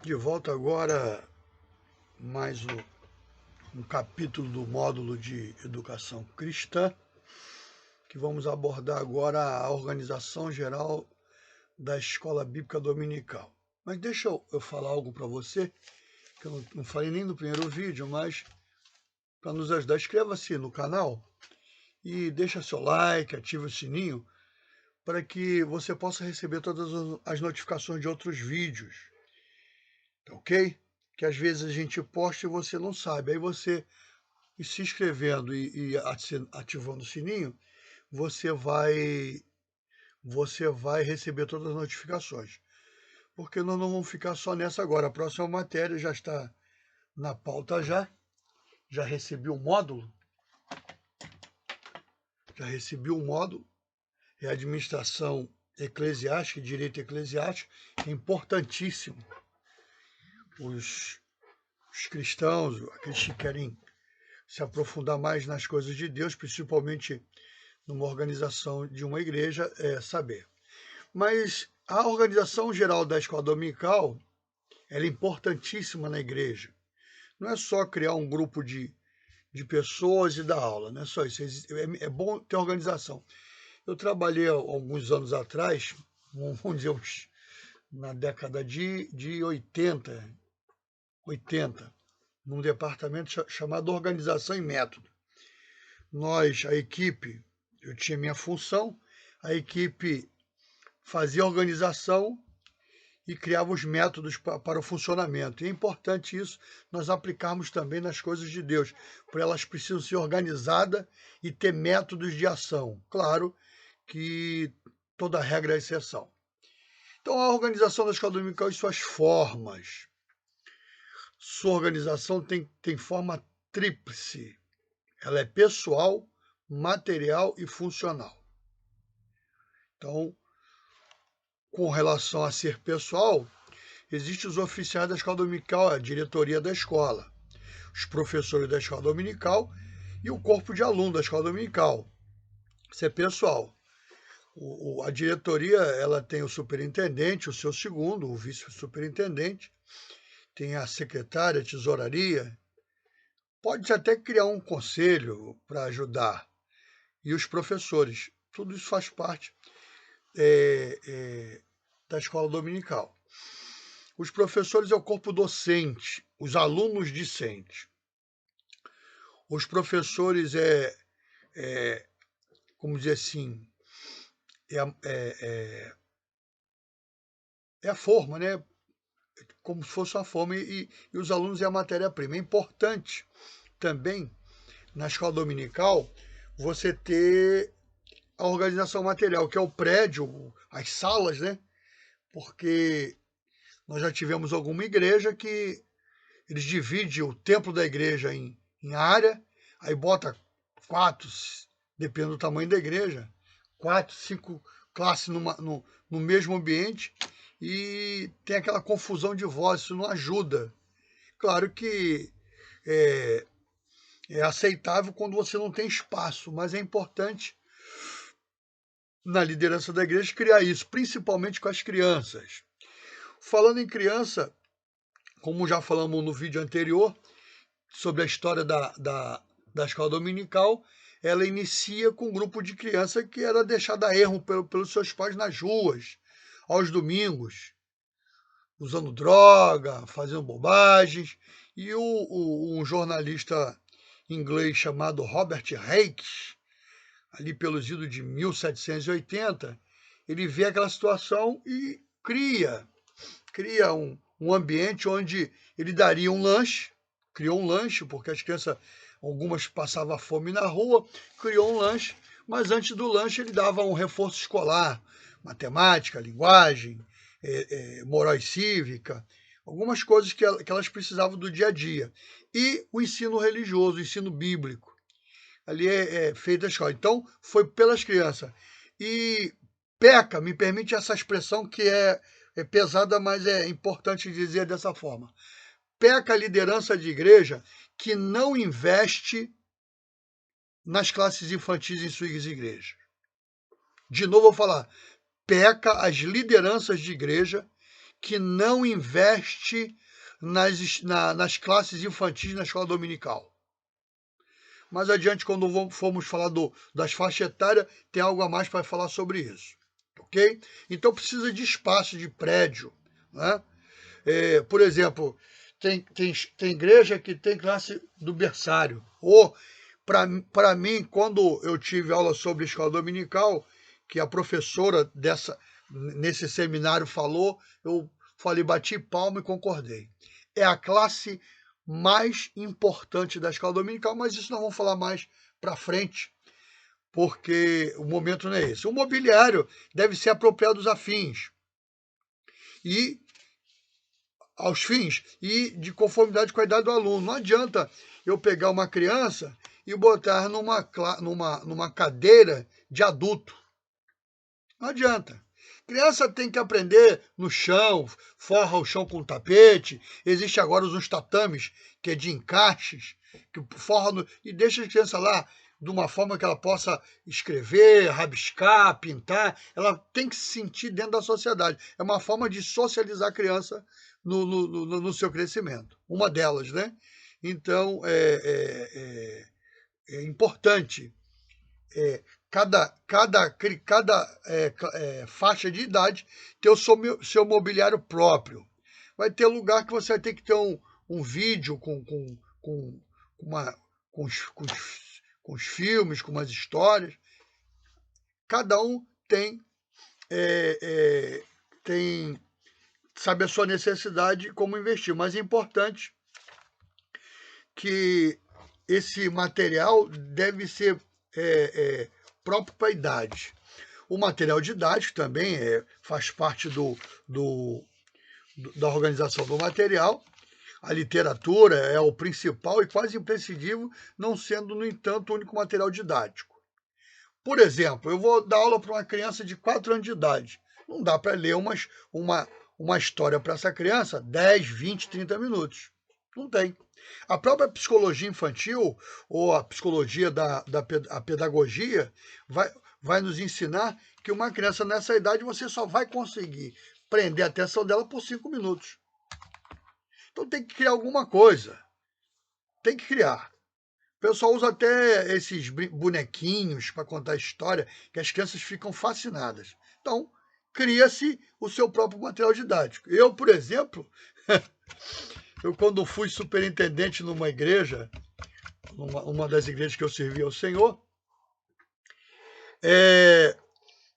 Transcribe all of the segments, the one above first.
De volta agora, mais um capítulo do módulo de Educação Cristã, que vamos abordar agora a organização geral da Escola Bíblica Dominical. Mas deixa eu falar algo para você, que eu não falei nem no primeiro vídeo, mas para nos ajudar, inscreva-se no canal e deixa seu like, ative o sininho, para que você possa receber todas as notificações de outros vídeos, tá ok? Que às vezes a gente posta e você não sabe. Aí você, se inscrevendo e ativando o sininho, você vai receber todas as notificações. Porque nós não vamos ficar só nessa agora. A próxima matéria já está na pauta já. Já recebi o módulo. É administração eclesiástica, direito eclesiástico. É importantíssimo. Os cristãos, aqueles que querem se aprofundar mais nas coisas de Deus, principalmente numa organização de uma igreja, saber. Mas a organização geral da escola dominical, ela é importantíssima na igreja. Não é só criar um grupo de pessoas e dar aula, não é só isso. É bom ter organização. Eu trabalhei alguns anos atrás, vamos dizer, na década de 80, num departamento chamado Organização e Método. A equipe, eu tinha minha função, a equipe fazia organização e criava os métodos para o funcionamento. E é importante isso nós aplicarmos também nas coisas de Deus, porque elas precisam ser organizadas e ter métodos de ação. Claro que toda regra é exceção. Então, a organização da escola dominical e suas formas. Sua organização tem forma tríplice. Ela é pessoal, material e funcional. Então, com relação a ser pessoal, existem os oficiais da escola dominical, a diretoria da escola, os professores da escola dominical e o corpo de alunos da escola dominical. Isso é pessoal. A diretoria, ela tem o superintendente, o seu segundo, o vice-superintendente, tem a secretária, a tesouraria. Pode-se até criar um conselho para ajudar. E os professores. Tudo isso faz parte da escola dominical. Os professores é o corpo docente, os alunos discentes. Os professores como dizer assim, é a forma, né? Como se fosse uma forma, e os alunos é a matéria-prima. É importante também, na escola dominical, você ter a organização material, que é o prédio, as salas, né? Porque nós já tivemos alguma igreja que eles dividem o templo da igreja em área, aí bota 4, depende do tamanho da igreja, 4, 5 classes no mesmo ambiente e tem aquela confusão de voz, isso não ajuda. Claro que é aceitável quando você não tem espaço, mas é importante na liderança da igreja criar isso, principalmente com as crianças. Falando em criança, como já falamos no vídeo anterior, sobre a história da escola dominical, ela inicia com um grupo de criança que era deixada a erro pelos seus pais nas ruas, aos domingos, usando droga, fazendo bobagens. E um jornalista inglês chamado Robert Hakes, ali pelos idos de 1780, ele vê aquela situação e cria um ambiente onde ele daria um lanche, criou um lanche, porque as crianças, algumas passavam fome na rua, criou um lanche, mas antes do lanche ele dava um reforço escolar, matemática, linguagem, moral e cívica, algumas coisas que elas precisavam do dia a dia. E o ensino religioso, o ensino bíblico. Ali é feita a escola. Então, foi pelas crianças. E peca, me permite essa expressão que é pesada, mas é importante dizer dessa forma. Peca a liderança de igreja que não investe nas classes infantis em suas igrejas. De novo, vou falar. Peca as lideranças de igreja que não investe nas classes infantis na escola dominical. Mais adiante, quando formos falar das faixas etárias, tem algo a mais para falar sobre isso. Ok? Então precisa de espaço, de prédio. Né? Por exemplo, tem igreja que tem classe do berçário. Ou, para mim, quando eu tive aula sobre escola dominical, que a professora nesse seminário falou, eu falei, bati palma e concordei. É a classe mais importante da escola dominical, mas isso nós vamos falar mais para frente, porque o momento não é esse. O mobiliário deve ser apropriado aos afins e aos fins e de conformidade com a idade do aluno. Não adianta eu pegar uma criança e botar numa cadeira de adulto. Não adianta. Criança tem que aprender no chão, forra o chão com tapete. Existe agora uns tatames que é de encaixes, que forra e deixa a criança lá de uma forma que ela possa escrever, rabiscar, pintar. Ela tem que se sentir dentro da sociedade. É uma forma de socializar a criança no seu crescimento. Uma delas, né? Então, é importante cada faixa de idade ter o seu mobiliário próprio. Vai ter lugar que você vai ter que ter um vídeo com os filmes, com umas histórias. Cada um sabe a sua necessidade e como investir. Mas é importante que esse material deve ser próprio para a idade. O material didático também faz parte da organização do material. A literatura é o principal e quase imprescindível, não sendo, no entanto, o único material didático. Por exemplo, eu vou dar aula para uma criança de 4 anos de idade. Não dá para ler uma história para essa criança 10, 20, 30 minutos. Não tem. A própria psicologia infantil, ou a psicologia a pedagogia, vai nos ensinar que uma criança nessa idade você só vai conseguir prender a atenção dela por 5 minutos. Então tem que criar alguma coisa. Tem que criar. O pessoal usa até esses bonequinhos para contar história, que as crianças ficam fascinadas. Então, cria-se o seu próprio material didático. Eu, por exemplo, quando fui superintendente numa igreja, uma das igrejas que eu servi ao Senhor,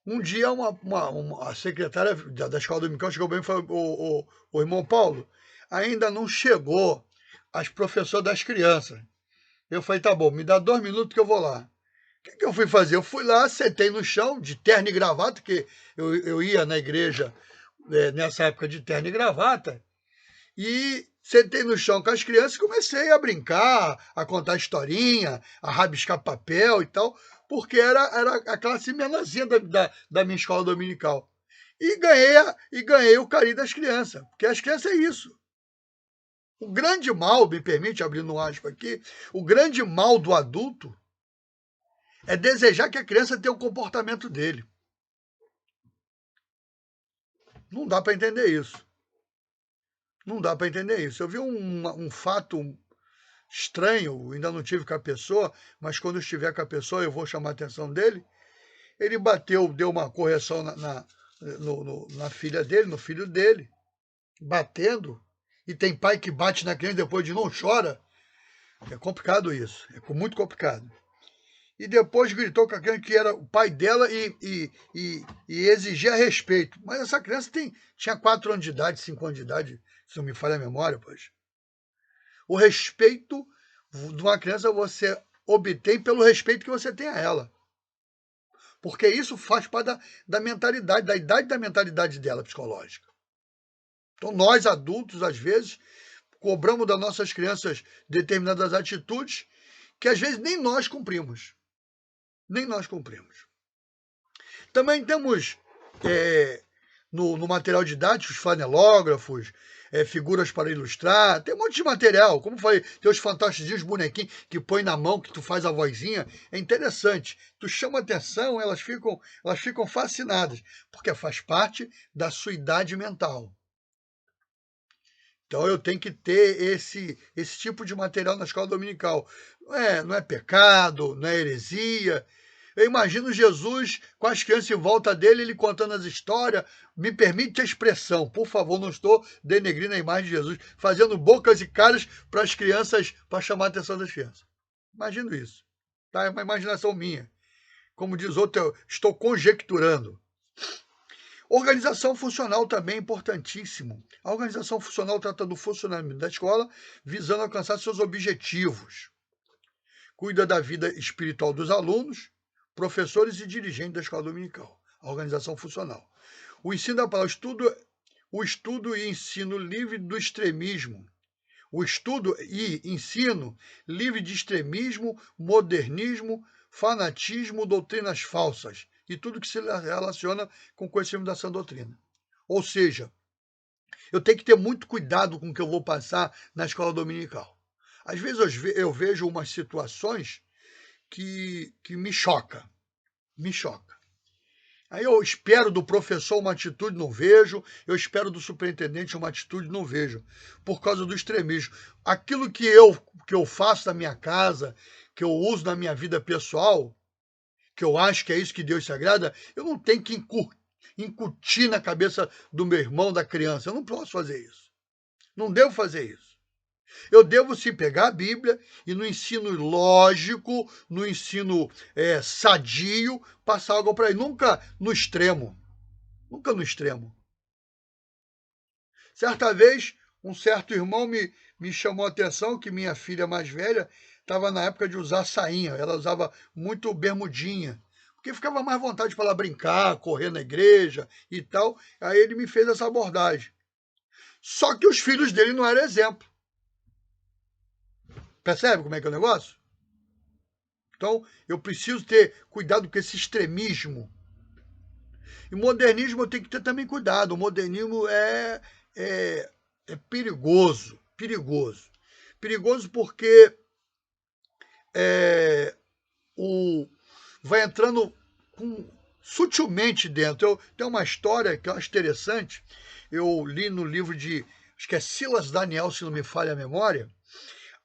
um dia a secretária da escola dominical chegou bem e falou, o irmão Paulo, ainda não chegou as professoras das crianças. Eu falei, tá bom, me dá 2 minutos que eu vou lá. O que eu fui fazer? Eu fui lá, sentei no chão, de terno e gravata, que eu ia na igreja nessa época de terno e gravata, e sentei no chão com as crianças e comecei a brincar, a contar historinha, a rabiscar papel e tal, porque era a classe menorzinha da minha escola dominical. E ganhei o carinho das crianças, porque as crianças é isso. O grande mal, me permite, abrindo um aspas aqui, o grande mal do adulto é desejar que a criança tenha o comportamento dele. Não dá para entender isso. Não dá para entender isso. Eu vi um fato estranho, ainda não tive com a pessoa, mas quando eu estiver com a pessoa eu vou chamar a atenção dele. Ele deu uma correção na filha dele, no filho dele, batendo. E tem pai que bate na criança e depois de não chora. É complicado isso, é muito complicado. E depois gritou com a criança que era o pai dela e exigia respeito. Mas essa criança tinha 4 anos de idade, 5 anos de idade, se não me falha a memória, pois. O respeito de uma criança você obtém pelo respeito que você tem a ela. Porque isso faz parte da mentalidade, da idade da mentalidade dela psicológica. Então nós, adultos, às vezes, cobramos das nossas crianças determinadas atitudes que às vezes nem nós cumprimos. Nem nós cumprimos. Também temos no material didático os flanelógrafos, figuras para ilustrar, tem um monte de material, como eu falei, tem os fantásticos bonequinhos que põe na mão, que tu faz a vozinha, é interessante, tu chama atenção, elas ficam fascinadas, porque faz parte da sua idade mental. Então eu tenho que ter esse tipo de material na escola dominical. Não é pecado, não é heresia. Eu imagino Jesus com as crianças em volta dele, ele contando as histórias. Me permite a expressão, por favor, não estou denegrindo a imagem de Jesus, fazendo bocas e caras para as crianças, para chamar a atenção das crianças. Imagino isso. Tá? É uma imaginação minha. Como diz outro, eu estou conjecturando. Organização funcional também é importantíssimo. A organização funcional trata do funcionamento da escola, visando alcançar seus objetivos. Cuida da vida espiritual dos alunos, professores e dirigentes da escola dominical. A organização funcional. O ensino da palavra, o estudo e ensino livre do extremismo. O estudo e ensino livre de extremismo, modernismo, fanatismo, doutrinas falsas e tudo que se relaciona com o conhecimento da sã doutrina. Ou seja, eu tenho que ter muito cuidado com o que eu vou passar na escola dominical. Às vezes eu vejo umas situações que me choca. Aí eu espero do professor uma atitude, não vejo. Eu espero do superintendente uma atitude, não vejo. Por causa do extremismo. Aquilo que eu faço na minha casa, que eu uso na minha vida pessoal, que eu acho que é isso que Deus se agrada, eu não tenho que incutir na cabeça do meu irmão, da criança. Eu não posso fazer isso. Não devo fazer isso. Eu devo sim pegar a Bíblia e no ensino lógico, no ensino sadio, passar algo para ele. Nunca no extremo. Nunca no extremo. Certa vez, um certo irmão me chamou a atenção que minha filha mais velha estava na época de usar sainha. Ela usava muito bermudinha. Porque ficava mais vontade para ela brincar, correr na igreja e tal. Aí ele me fez essa abordagem. Só que os filhos dele não eram exemplo. Percebe como é que é o negócio? Então, eu preciso ter cuidado com esse extremismo. E modernismo eu tenho que ter também cuidado. O modernismo é perigoso. Perigoso. Perigoso porque vai entrando sutilmente dentro. Tem uma história que eu acho interessante. Eu li no livro de, acho que é Silas Daniel, se não me falha a memória,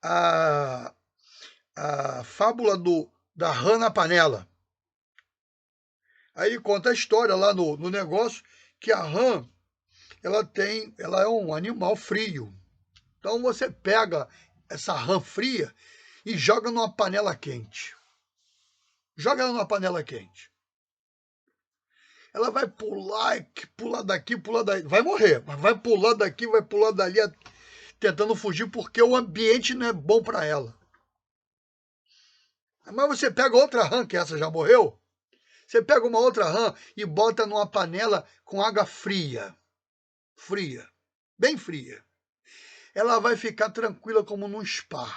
a fábula da rã na panela. Aí ele conta a história lá no negócio que a rã ela é um animal frio. Então você pega essa rã fria e joga numa panela quente. Joga ela numa panela quente. Ela vai pular daqui, pular daí. Vai morrer, mas vai pular daqui, vai pular dali, tentando fugir porque o ambiente não é bom para ela. Mas você pega outra rã, que essa já morreu, você pega uma outra rã e bota numa panela com água fria. Fria. Bem fria. Ela vai ficar tranquila como num spa.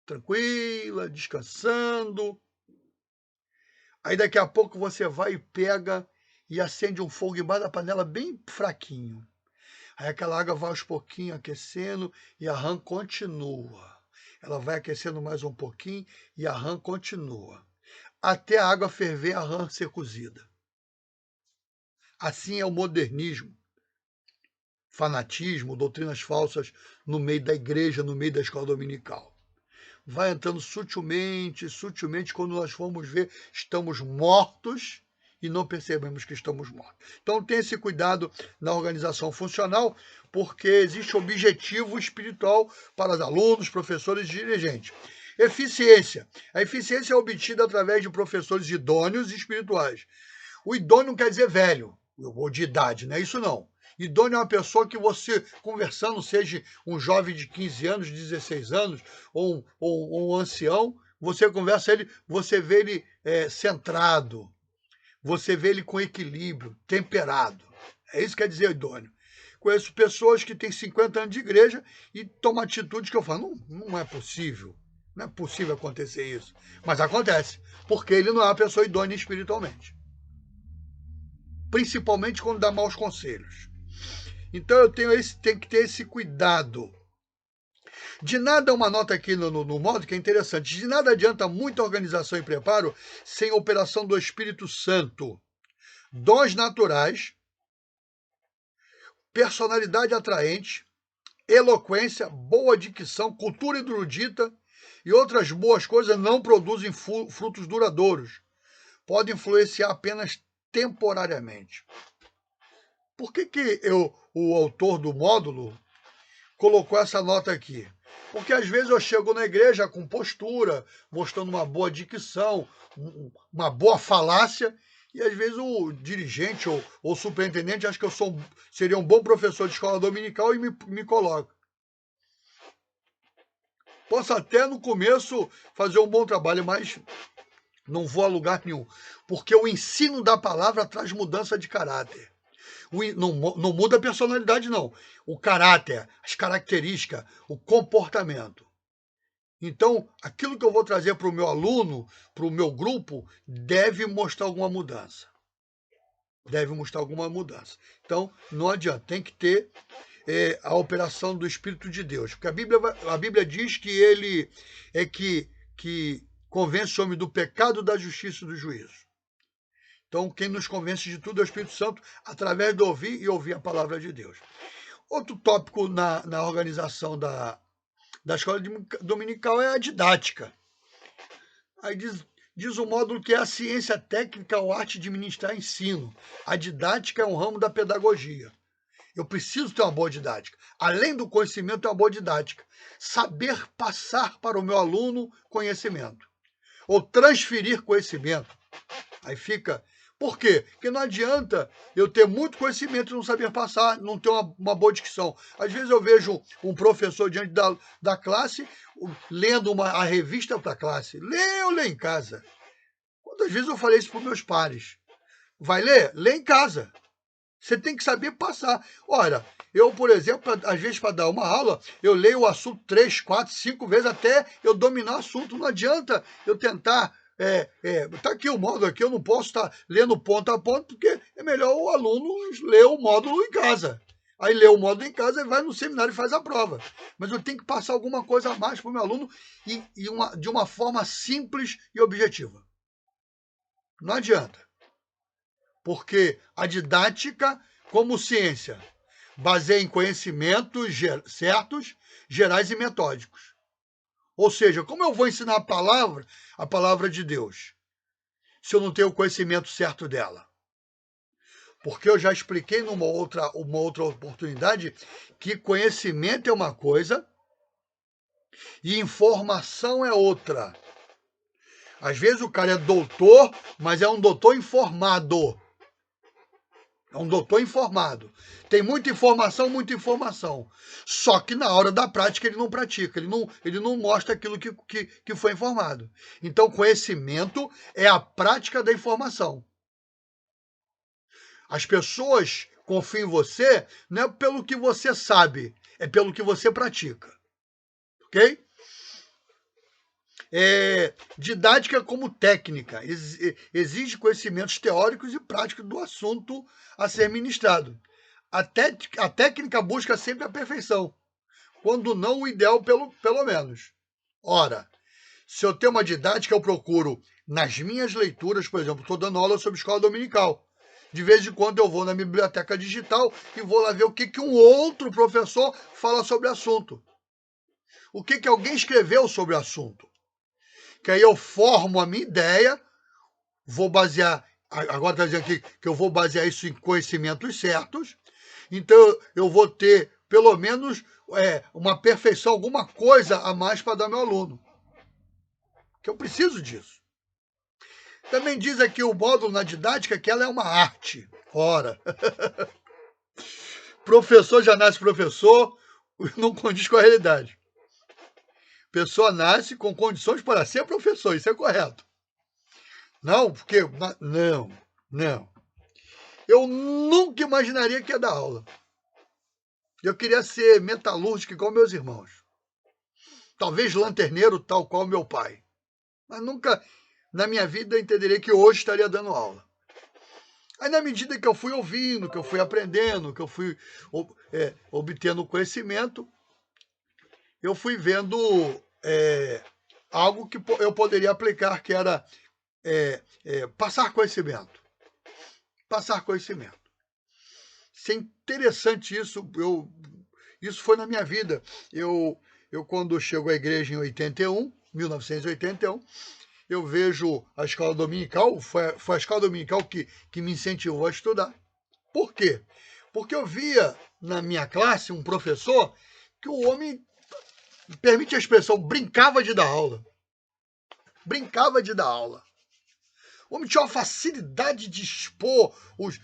Tranquila, descansando. Aí daqui a pouco você vai e pega e acende um fogo embaixo da panela bem fraquinho. Aí aquela água vai aos pouquinhos aquecendo e a rã continua. Ela vai aquecendo mais um pouquinho e a rã continua. Até a água ferver, a rã ser cozida. Assim é o modernismo, fanatismo, doutrinas falsas no meio da igreja, no meio da escola dominical. Vai entrando sutilmente, quando nós formos ver, estamos mortos e não percebemos que estamos mortos. Então tenha esse cuidado na organização funcional, porque existe objetivo espiritual para os alunos, professores e dirigentes. Eficiência. A eficiência é obtida através de professores idôneos e espirituais. O idôneo não quer dizer velho, ou de idade, não é isso não. Idôneo é uma pessoa que você, conversando, seja um jovem de 15 anos, 16 anos, ou um ancião, você conversa ele, você vê ele centrado, você vê ele com equilíbrio, temperado. É isso que quer dizer idôneo. Conheço pessoas que têm 50 anos de igreja e tomam atitudes que eu falo, não é possível. Não é possível acontecer isso. Mas acontece, porque ele não é uma pessoa idônea espiritualmente. Principalmente quando dá maus conselhos. Então eu tenho que ter esse cuidado. De nada, uma nota aqui no modo que é interessante, de nada adianta muita organização e preparo sem a operação do Espírito Santo. Dons naturais, personalidade atraente, eloquência, boa dicção, cultura erudita e outras boas coisas não produzem frutos duradouros. Podem influenciar apenas temporariamente. Por que o autor do módulo colocou essa nota aqui? Porque às vezes eu chego na igreja com postura, mostrando uma boa dicção, uma boa falácia, e às vezes o dirigente ou superintendente acha que seria um bom professor de escola dominical e me coloca. Posso até no começo fazer um bom trabalho, mas não vou a lugar nenhum, porque o ensino da palavra traz mudança de caráter. Não muda a personalidade, não. O caráter, as características, o comportamento. Então, aquilo que eu vou trazer para o meu aluno, para o meu grupo, deve mostrar alguma mudança. Deve mostrar alguma mudança. Então, não adianta, tem que ter a operação do Espírito de Deus. Porque a Bíblia diz que ele é que convence o homem do pecado, da justiça e do juízo. Então, quem nos convence de tudo é o Espírito Santo, através de ouvir a palavra de Deus. Outro tópico na organização da escola dominical é a didática. Aí diz o módulo que é a ciência técnica ou arte de ministrar ensino. A didática é um ramo da pedagogia. Eu preciso ter uma boa didática. Além do conhecimento, é uma boa didática. Saber passar para o meu aluno conhecimento. Ou transferir conhecimento. Aí fica... Por quê? Porque não adianta eu ter muito conhecimento e não saber passar, não ter uma boa dicção. Às vezes eu vejo um professor diante da classe lendo a revista para a classe. Lê em casa. Quantas vezes eu falei isso para os meus pares? Vai ler? Lê em casa. Você tem que saber passar. Olha, eu, por exemplo, às vezes para dar uma aula, eu leio o assunto 3, 4, 5 vezes até eu dominar o assunto. Não adianta eu tentar... tá aqui o módulo aqui, eu não posso estar lendo ponto a ponto, porque é melhor o aluno ler o módulo em casa. Aí lê o módulo em casa e vai no seminário e faz a prova. Mas eu tenho que passar alguma coisa a mais para o meu aluno de uma forma simples e objetiva. Não adianta. Porque a didática, como ciência, baseia em conhecimentos certos, gerais e metódicos. Ou seja, como eu vou ensinar a palavra de Deus, se eu não tenho o conhecimento certo dela? Porque eu já expliquei numa outra oportunidade que conhecimento é uma coisa e informação é outra. Às vezes o cara é doutor, mas é um doutor informado. É um doutor informado. Tem muita informação, muita informação. Só que na hora da prática ele não pratica, ele não mostra aquilo que foi informado. Então, conhecimento é a prática da informação. As pessoas confiam em você não é pelo que você sabe, é pelo que você pratica. Ok? Didática como técnica, exige conhecimentos teóricos e práticos do assunto a ser ministrado. A técnica busca sempre a perfeição, quando não o ideal, pelo menos. Ora, se eu tenho uma didática, eu procuro, nas minhas leituras, por exemplo, estou dando aula sobre escola dominical. De vez em quando eu vou na biblioteca digital e vou lá ver o que um outro professor fala sobre o assunto. O que alguém escreveu sobre o assunto. Que aí eu formo a minha ideia, vou basear, agora está dizendo aqui que eu vou basear isso em conhecimentos certos, então eu vou ter pelo menos uma perfeição, alguma coisa a mais para dar ao meu aluno. Que eu preciso disso. Também diz aqui o módulo na didática que ela é uma arte. Ora, professor já nasce professor, não condiz com a realidade. Pessoa nasce com condições para ser professor, isso é correto. Não, porque... Não. Eu nunca imaginaria que ia dar aula. Eu queria ser metalúrgico igual meus irmãos. Talvez lanterneiro tal qual meu pai. Mas nunca na minha vida entenderia que hoje estaria dando aula. Aí na medida que eu fui ouvindo, que eu fui aprendendo, que eu fui obtendo conhecimento, eu fui vendo algo que eu poderia aplicar, que era passar conhecimento. Passar conhecimento. Isso é interessante isso, Isso foi na minha vida. Eu quando chego à igreja em 1981, eu vejo a escola dominical, foi a escola dominical que me incentivou a estudar. Por quê? Porque eu via na minha classe um professor que o homem, permite a expressão, brincava de dar aula. Brincava de dar aula. O homem tinha uma facilidade de expor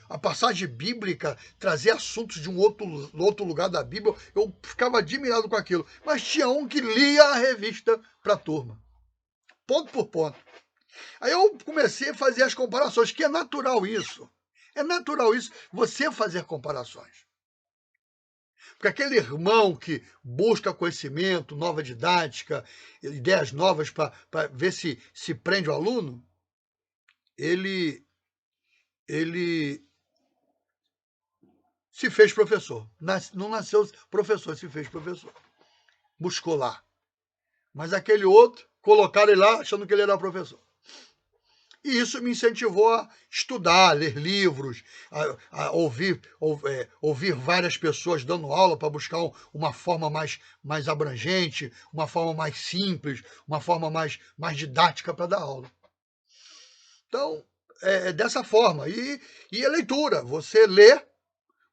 a passagem bíblica, trazer assuntos de um outro lugar da Bíblia. Eu ficava admirado com aquilo. Mas tinha um que lia a revista para a turma. Ponto por ponto. Aí eu comecei a fazer as comparações, que é natural isso. É natural isso, você fazer comparações. Porque aquele irmão que busca conhecimento, nova didática, ideias novas para ver se prende o aluno, ele se fez professor. Não nasceu professor, se fez professor. Buscou lá. Mas aquele outro, colocaram ele lá achando que ele era professor. E isso me incentivou a estudar, ler livros, a ouvir várias pessoas dando aula para buscar uma forma mais abrangente, uma forma mais simples, uma forma mais didática para dar aula. Então, é dessa forma. E a leitura, você lê,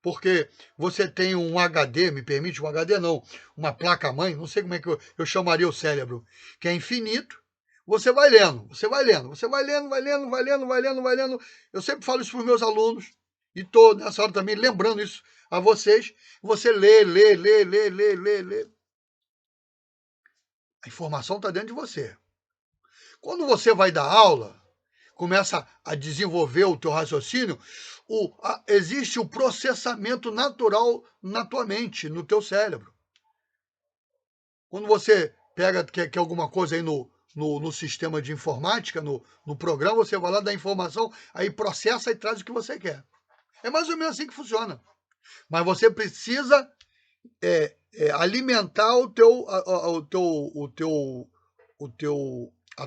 porque você tem um HD, me permite, um HD não, uma placa-mãe, não sei como é que eu chamaria o cérebro, que é infinito. Você vai lendo, você vai lendo, você vai lendo, vai lendo, vai lendo, vai lendo, vai lendo. Eu sempre falo isso para os meus alunos, e estou nessa hora também lembrando isso a vocês. Você lê, lê, lê, lê, lê, lê, lê. A informação está dentro de você. Quando você vai dar aula, começa a desenvolver o teu raciocínio, existe o processamento natural na tua mente, no teu cérebro. Quando você quer alguma coisa aí no sistema de informática, no programa, você vai lá, dá informação, aí processa e traz o que você quer. É mais ou menos assim que funciona. Mas você precisa alimentar a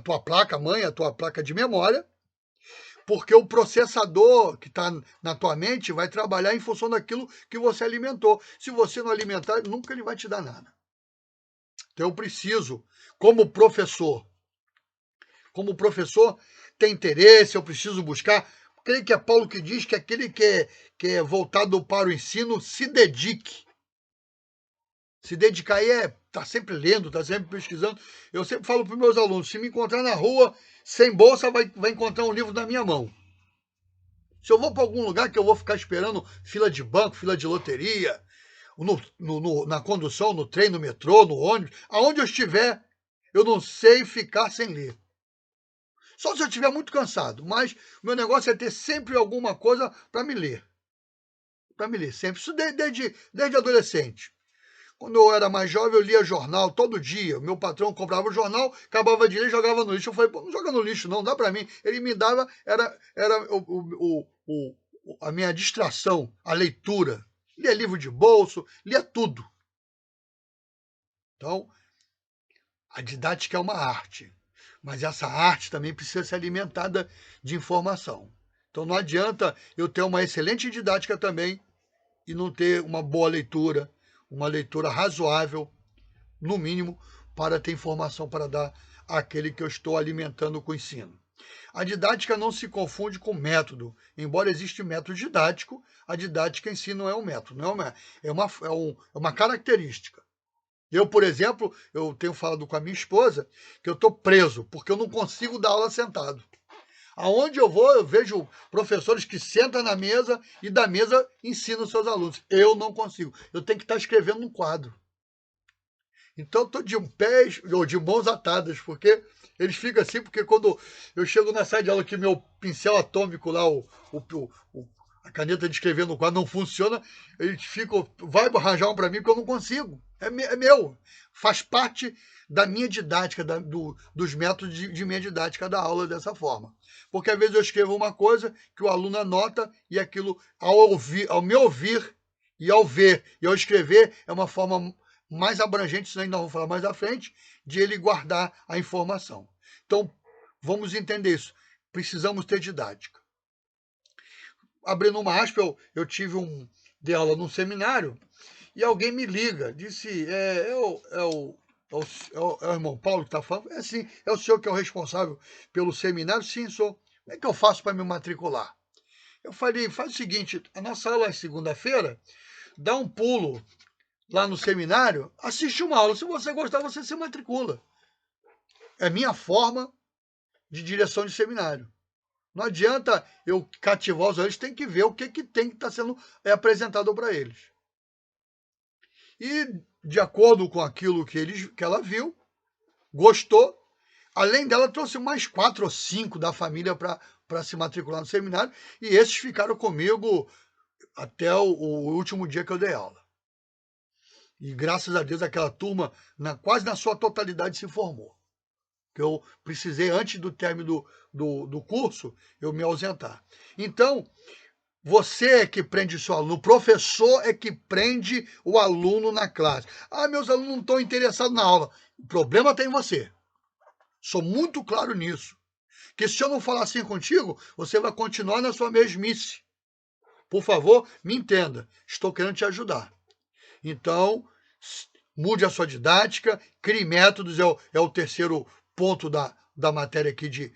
tua placa-mãe, a tua placa de memória, porque o processador que está na tua mente vai trabalhar em função daquilo que você alimentou. Se você não alimentar, nunca ele vai te dar nada. Então eu preciso, como professor, ter interesse, eu preciso buscar. Creio que é Paulo que diz que aquele que é voltado para o ensino se dedique. Se dedicar aí tá sempre lendo, tá sempre pesquisando. Eu sempre falo para os meus alunos, se me encontrar na rua sem bolsa, vai encontrar um livro na minha mão. Se eu vou para algum lugar que eu vou ficar esperando fila de banco, fila de loteria, na condução, no trem, no metrô, no ônibus, aonde eu estiver, eu não sei ficar sem ler. Só se eu estiver muito cansado, mas o meu negócio é ter sempre alguma coisa para me ler. Para me ler, sempre. Isso desde adolescente. Quando eu era mais jovem, eu lia jornal todo dia. O meu patrão comprava o jornal, acabava de ler e jogava no lixo. Eu falei, pô, não joga no lixo, não, dá para mim. Ele me dava, era a minha distração, a leitura. Lia livro de bolso, lia tudo. Então, a didática é uma arte, mas essa arte também precisa ser alimentada de informação. Então, não adianta eu ter uma excelente didática também e não ter uma boa leitura, uma leitura razoável, no mínimo, para ter informação para dar àquele que eu estou alimentando com o ensino. A didática não se confunde com método. Embora exista método didático, a didática em si não é um método, não é uma característica. Eu, por exemplo, eu tenho falado com a minha esposa que eu estou preso, porque eu não consigo dar aula sentado. Aonde eu vou, eu vejo professores que sentam na mesa e da mesa ensinam seus alunos. Eu não consigo. Eu tenho que estar escrevendo no quadro. Então, eu estou de pés ou de mãos atadas, porque eles ficam assim, porque quando eu chego na sala de aula que meu pincel atômico lá, a caneta de escrever no quadro não funciona, eles ficam, vai arranjar um para mim, porque eu não consigo. É meu. Faz parte da minha didática, dos métodos de minha didática da aula dessa forma. Porque às vezes eu escrevo uma coisa que o aluno anota e aquilo, ao me ouvir e ao ver e ao escrever, é uma forma mais abrangente, isso ainda vamos falar mais à frente, de ele guardar a informação. Então, vamos entender isso. Precisamos ter didática. Abrindo uma aspa, eu tive dei aula num seminário E alguém me liga, disse, é o irmão Paulo que está falando? É sim, é o senhor que é o responsável pelo seminário? Sim, sou. Como é que eu faço para me matricular? Eu falei, faz o seguinte, a nossa aula é segunda-feira, dá um pulo lá no seminário, assiste uma aula. Se você gostar, você se matricula. É minha forma de direção de seminário. Não adianta eu cativar os olhos, tem que ver o que tem que estar sendo apresentado para eles. E, de acordo com aquilo que ela viu, gostou. Além dela, trouxe mais 4 ou 5 da família para se matricular no seminário, e esses ficaram comigo até o último dia que eu dei aula. E graças a Deus aquela turma, quase na sua totalidade, se formou. Que eu precisei, antes do término do curso, eu me ausentar. Então, você é que prende o seu aluno, o professor é que prende o aluno na classe. Ah, meus alunos não estão interessados na aula. O problema está em você. Sou muito claro nisso. Que se eu não falar assim contigo, você vai continuar na sua mesmice. Por favor, me entenda. Estou querendo te ajudar. Então, mude a sua didática, crie métodos, é o terceiro ponto da matéria aqui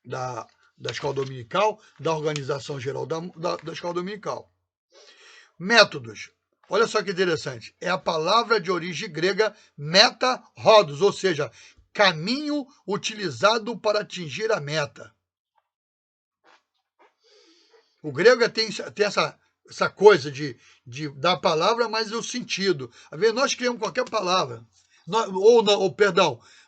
da escola dominical, da organização geral da escola dominical. Métodos. Olha só que interessante. É a palavra de origem grega meta-rodos, ou seja, caminho utilizado para atingir a meta. O grego tem essa coisa da palavra, mas o sentido. Às vezes nós criamos qualquer palavra.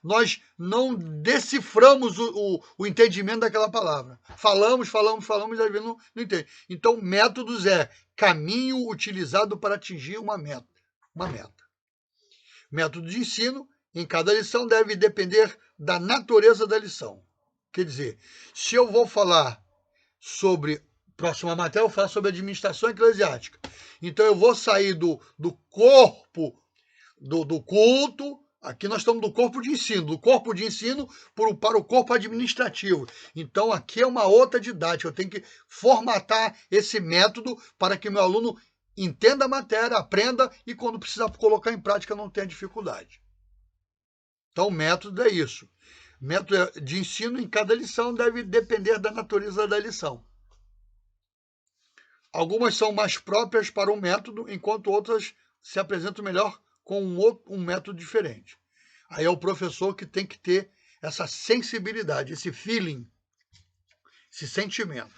Nós não deciframos o entendimento daquela palavra. Falamos, e às vezes não entende. Então, métodos é caminho utilizado para atingir uma meta. Método de ensino, em cada lição, deve depender da natureza da lição. Quer dizer, se eu vou falar sobre... Próxima matéria eu falo sobre administração eclesiástica. Então eu vou sair do corpo do culto, aqui nós estamos do corpo de ensino para o corpo administrativo. Então aqui é uma outra didática, eu tenho que formatar esse método para que meu aluno entenda a matéria, aprenda e quando precisar colocar em prática não tenha dificuldade. Então o método é isso. Método de ensino em cada lição deve depender da natureza da lição. Algumas são mais próprias para um método, enquanto outras se apresentam melhor com um método diferente. Aí é o professor que tem que ter essa sensibilidade, esse feeling, esse sentimento,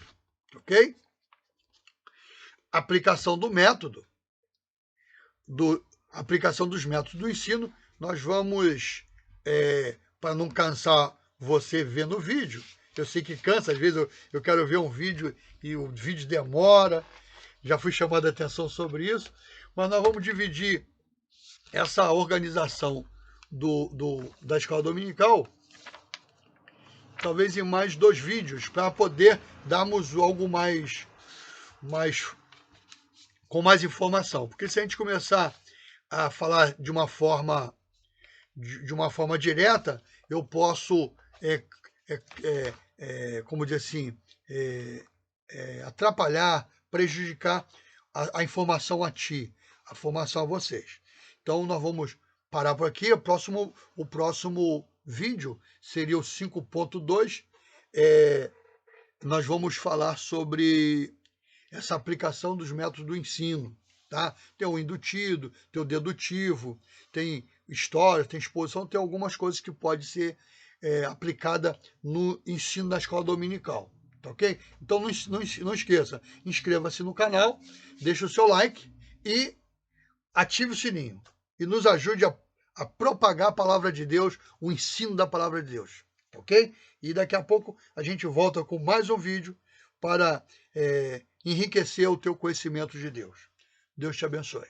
ok? Aplicação do método, aplicação dos métodos do ensino, nós vamos, para não cansar você vendo o vídeo, eu sei que cansa, às vezes eu quero ver um vídeo e o vídeo demora, já fui chamado a atenção sobre isso, mas nós vamos dividir essa organização da escola dominical, talvez em mais 2 vídeos, para poder darmos algo mais com mais informação. Porque se a gente começar a falar de uma forma direta, eu posso, como dizer assim, atrapalhar, prejudicar a informação a ti, a formação a vocês. Então, nós vamos parar por aqui. O próximo vídeo seria o 5.2. Nós vamos falar sobre essa aplicação dos métodos do ensino. Tá? Tem o indutivo, tem o dedutivo, tem história, tem exposição, tem algumas coisas que pode ser aplicada no ensino da escola dominical. Tá ok? Então não esqueça, inscreva-se no canal, deixe o seu like e ative o sininho. E nos ajude a propagar a palavra de Deus, o ensino da palavra de Deus. Ok? E daqui a pouco a gente volta com mais um vídeo para enriquecer o teu conhecimento de Deus. Deus te abençoe.